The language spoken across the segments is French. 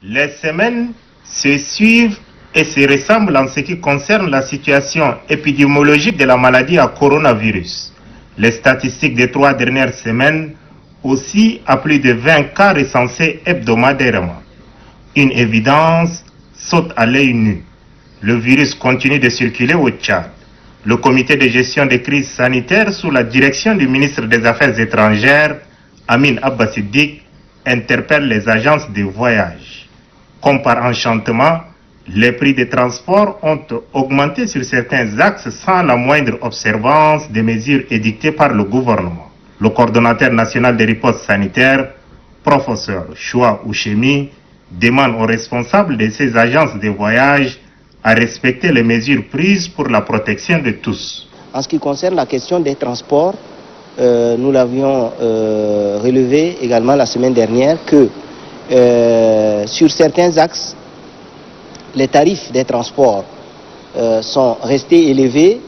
Les semaines se suivent et se ressemblent en ce qui concerne la situation épidémiologique de la maladie à coronavirus. Les statistiques des 3 dernières semaines aussi à plus de 20 cas recensés hebdomadairement. Une évidence saute à l'œil nu. Le virus continue de circuler au Tchad. Le comité de gestion des crises sanitaires sous la direction du ministre des Affaires étrangères, Amin Abba Siddiq, interpelle les agences de voyage. Comme par enchantement, les prix des transports ont augmenté sur certains axes sans la moindre observance des mesures édictées par le gouvernement. Le coordonnateur national des ripostes sanitaires, professeur Choua Ouchemi, demande aux responsables de ces agences de voyage à respecter les mesures prises pour la protection de tous. En ce qui concerne la question des transports, nous l'avions relevé également la semaine dernière que sur certains axes, les tarifs des transports sont restés élevés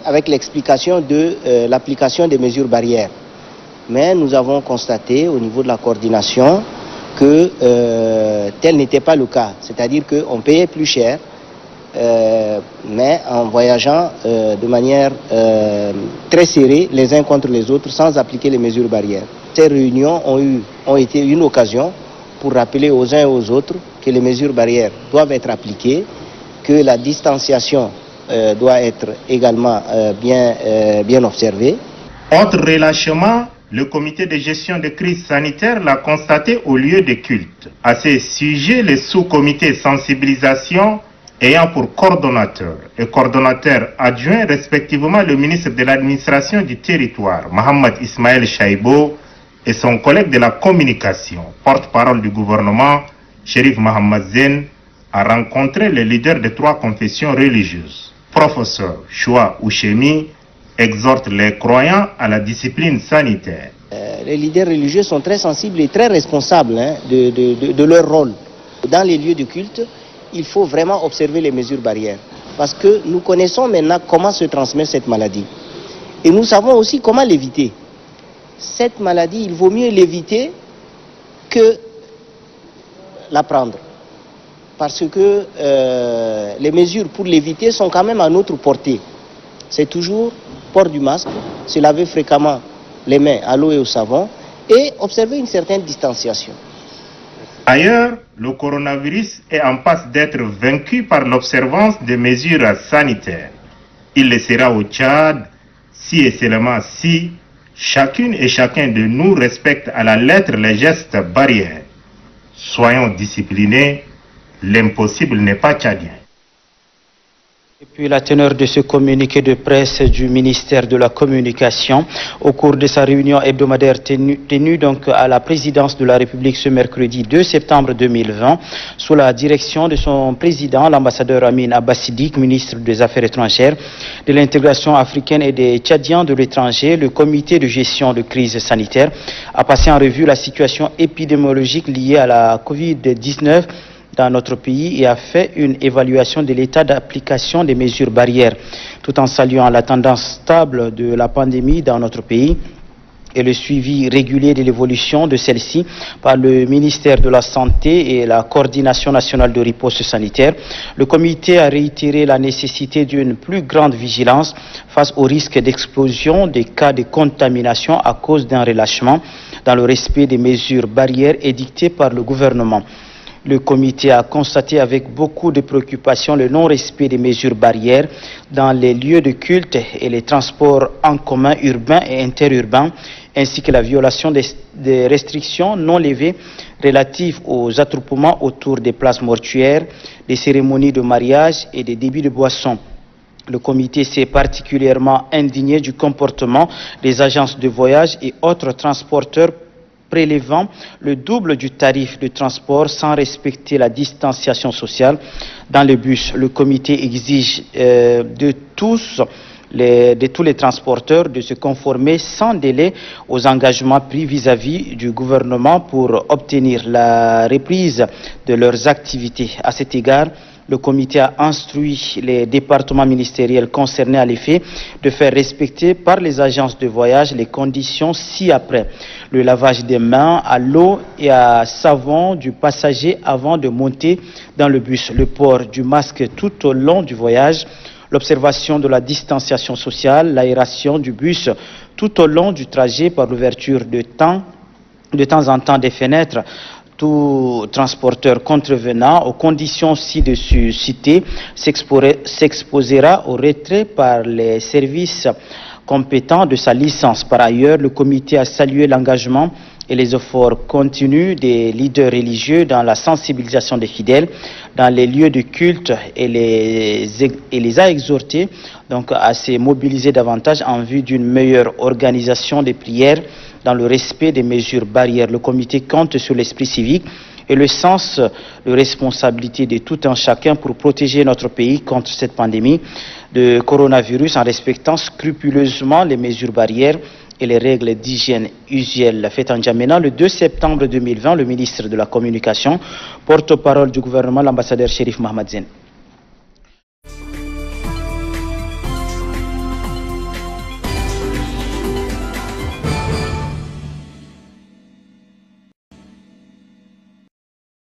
avec l'explication de l'application des mesures barrières. Mais nous avons constaté au niveau de la coordination que tel n'était pas le cas. C'est-à-dire qu'on payait plus cher, mais en voyageant de manière très serrée les uns contre les autres sans appliquer les mesures barrières. Ces réunions ont été une occasion pour rappeler aux uns et aux autres que les mesures barrières doivent être appliquées, que la distanciation doit être également bien observée. Autre relâchement, le comité de gestion de crise sanitaire l'a constaté au lieu de culte. À ce sujet, le sous-comité sensibilisation ayant pour coordonnateur et coordonnateur adjoint respectivement le ministre de l'administration du territoire, Mohamed Ismaël Chaibo, et son collègue de la communication, porte-parole du gouvernement, Chérif Mohamed Zen, a rencontré les leaders de 3 confessions religieuses. Professeur Choua Ouchemi exhorte les croyants à la discipline sanitaire. Les leaders religieux sont très sensibles et très responsables de leur rôle. Dans les lieux de culte, il faut vraiment observer les mesures barrières. Parce que nous connaissons maintenant comment se transmet cette maladie. Et nous savons aussi comment l'éviter. Cette maladie, il vaut mieux l'éviter que la prendre. Parce que les mesures pour l'éviter sont quand même à notre portée. C'est toujours port du masque, se laver fréquemment les mains à l'eau et au savon et observer une certaine distanciation. Ailleurs, le coronavirus est en passe d'être vaincu par l'observance des mesures sanitaires. Il le sera au Tchad si et seulement si chacune et chacun de nous respecte à la lettre les gestes barrières. Soyons disciplinés, l'impossible n'est pas tchadien. Et puis la teneur de ce communiqué de presse du ministère de la Communication au cours de sa réunion hebdomadaire tenue donc à la présidence de la République ce mercredi 2 septembre 2020 sous la direction de son président, l'ambassadeur Amin Abba Siddiq, ministre des Affaires étrangères, de l'intégration africaine et des Tchadiens de l'étranger. Le comité de gestion de crise sanitaire a passé en revue la situation épidémiologique liée à la Covid-19 dans notre pays et a fait une évaluation de l'état d'application des mesures barrières, tout en saluant la tendance stable de la pandémie dans notre pays et le suivi régulier de l'évolution de celle-ci par le ministère de la Santé et la Coordination nationale de riposte sanitaire. Le comité a réitéré la nécessité d'une plus grande vigilance face au risque d'explosion des cas de contamination à cause d'un relâchement dans le respect des mesures barrières édictées par le gouvernement. Le comité a constaté avec beaucoup de préoccupation le non-respect des mesures barrières dans les lieux de culte et les transports en commun urbains et interurbains, ainsi que la violation des restrictions non levées relatives aux attroupements autour des places mortuaires, des cérémonies de mariage et des débits de boissons. Le comité s'est particulièrement indigné du comportement des agences de voyage et autres transporteurs prélevant le double du tarif de transport sans respecter la distanciation sociale dans le bus. Le comité exige de tous les transporteurs de se conformer sans délai aux engagements pris vis-à-vis du gouvernement pour obtenir la reprise de leurs activités. À cet égard, Le comité a instruit les départements ministériels concernés à l'effet de faire respecter par les agences de voyage les conditions ci-après. Le lavage des mains à l'eau et à savon du passager avant de monter dans le bus, le port du masque tout au long du voyage, l'observation de la distanciation sociale, l'aération du bus tout au long du trajet par l'ouverture de temps en temps des fenêtres. Tout transporteur contrevenant aux conditions ci-dessus citées s'exposera au retrait par les services compétents de sa licence. Par ailleurs, le comité a salué l'engagement et les efforts continus des leaders religieux dans la sensibilisation des fidèles dans les lieux de culte et les a exhortés donc à se mobiliser davantage en vue d'une meilleure organisation des prières dans le respect des mesures barrières. Le comité compte sur l'esprit civique et le sens de responsabilité de tout un chacun pour protéger notre pays contre cette pandémie de coronavirus en respectant scrupuleusement les mesures barrières et les règles d'hygiène usuelles. Fait en N'Djamena le 2 septembre 2020, le ministre de la Communication, porte-parole du gouvernement, l'ambassadeur Chérif Mohamed Zen.